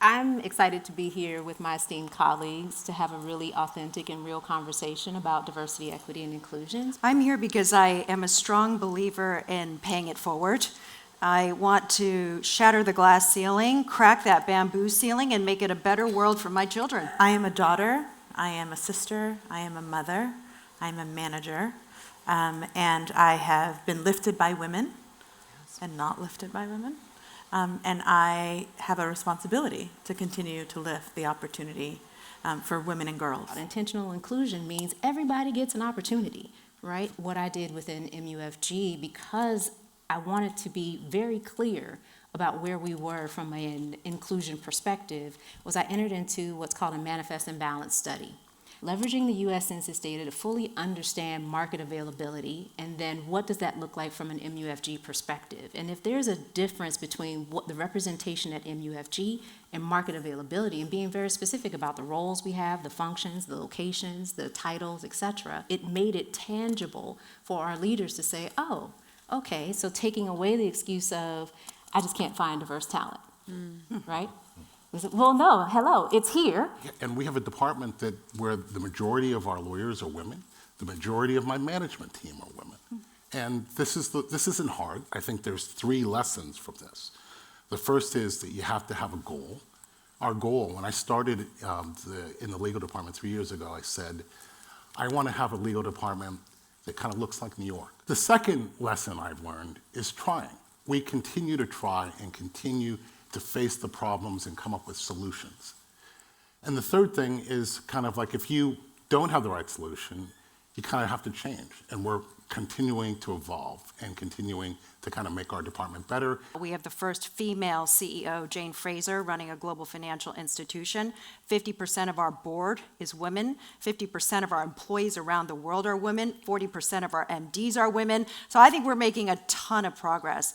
I'm excited to be here with my esteemed colleagues to have a really authentic and real conversation about diversity, equity, and inclusion. I'm here because I am a strong believer in paying it forward. I want to shatter the glass ceiling, crack that bamboo ceiling, and make it a better world for my children. I am a daughter, I am a sister, I am a mother, I am a manager, and I have been lifted by women and not lifted by women. And I have a responsibility to continue to lift the opportunity for women and girls. Intentional inclusion means everybody gets an opportunity, right? What I did within MUFG, because I wanted to be very clear about where we were from an inclusion perspective, was I entered into what's called a manifest imbalance study. Leveraging the U.S. Census data to fully understand market availability, and then what does that look like from an MUFG perspective. And if there's a difference between what the representation at MUFG and market availability, and being very specific about the roles we have, the functions, the locations, the titles, etc., it made it tangible for our leaders to say, oh, okay, so taking away the excuse of, I just can't find diverse talent, right? We said, well, no, hello, it's here. Yeah, and we have a department where the majority of our lawyers are women. The majority of my management team are women. And this isn't hard. I think there's 3 lessons from this. The first is that you have to have a goal. Our goal, when I started in the legal department 3 years ago, I said, I want to have a legal department that kind of looks like New York. The second lesson I've learned is trying. We continue to try and continue to face the problems and come up with solutions. And the third thing is kind of like if you don't have the right solution, you kind of have to change. And we're continuing to evolve and continuing to kind of make our department better. We have the first female CEO, Jane Fraser, running a global financial institution. 50% of our board is women. 50% of our employees around the world are women. 40% of our MDs are women. So I think we're making a ton of progress.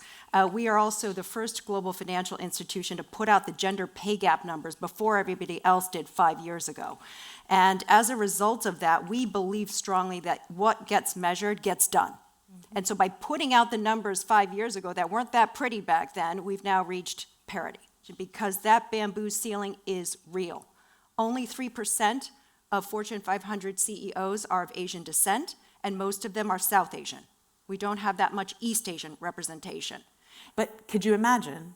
We are also the first global financial institution to put out the gender pay gap numbers before everybody else did 5 years ago. And as a result of that, we believe strongly that what gets measured gets done. And so by putting out the numbers 5 years ago that weren't that pretty back then, we've now reached parity because that bamboo ceiling is real. Only 3% of Fortune 500 CEOs are of Asian descent, and most of them are South Asian. We don't have that much East Asian representation. But could you imagine,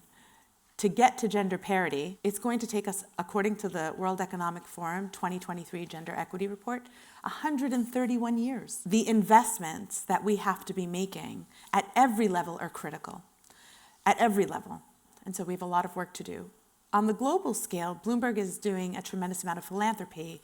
to get to gender parity, it's going to take us, according to the World Economic Forum 2023 Gender Equity Report, 131 years. The investments that we have to be making at every level are critical, at every level. And so we have a lot of work to do. On the global scale, Bloomberg is doing a tremendous amount of philanthropy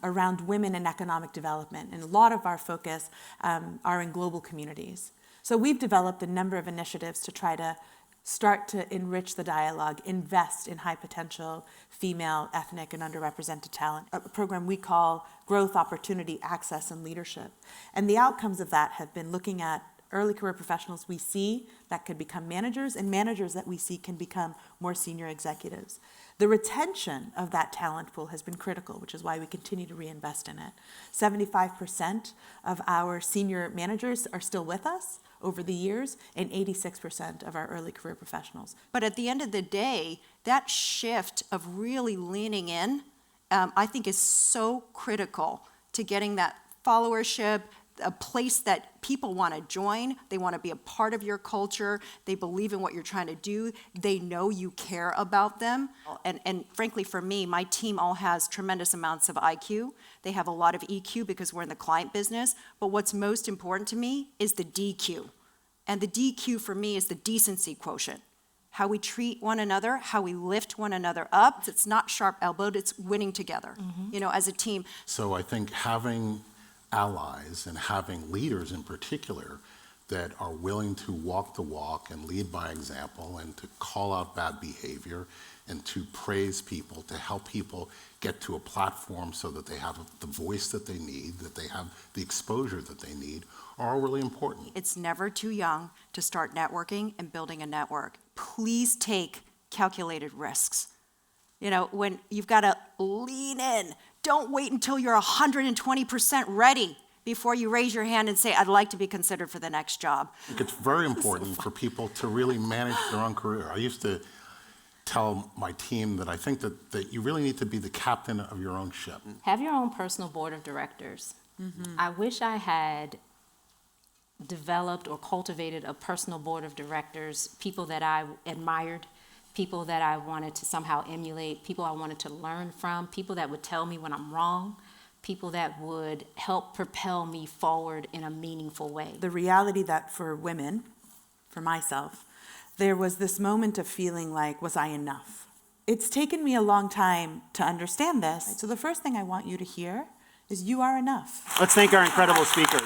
around women and economic development. And a lot of our focus are in global communities. So we've developed a number of initiatives to try to start to enrich the dialogue, invest in high potential female, ethnic, and underrepresented talent, a program we call Growth, Opportunity, Access, and Leadership. And the outcomes of that have been looking at early career professionals we see that could become managers, and managers that we see can become more senior executives. The retention of that talent pool has been critical, which is why we continue to reinvest in it. 75% of our senior managers are still with us over the years, and 86% of our early career professionals. But at the end of the day, that shift of really leaning in, I think is so critical to getting that followership, a place that people want to join. They want to be a part of your culture. They believe in what you're trying to do. They know you care about them. And frankly, for me, my team all has tremendous amounts of IQ. They have a lot of EQ because we're in the client business. But what's most important to me is the DQ. And the DQ for me is the decency quotient. How we treat one another, how we lift one another up. It's not sharp-elbowed, it's winning together, as a team. So I think having allies and having leaders in particular that are willing to walk the walk and lead by example and to call out bad behavior and to praise people, to help people get to a platform so that they have the voice that they need, that they have the exposure that they need, are all really important. It's never too young to start networking and building a network. Please take calculated risks. When you've got to lean in, don't wait until you're 120% ready before you raise your hand and say, I'd like to be considered for the next job. I think it's very important for people to really manage their own career. I used to tell my team that I think that you really need to be the captain of your own ship. Have your own personal board of directors. I wish I had developed or cultivated a personal board of directors, people that I admired, people that I wanted to somehow emulate, people I wanted to learn from, people that would tell me when I'm wrong, people that would help propel me forward in a meaningful way. The reality that for women, for myself, there was this moment of feeling like, was I enough? It's taken me a long time to understand this. So the first thing I want you to hear is you are enough. Let's thank our incredible speakers.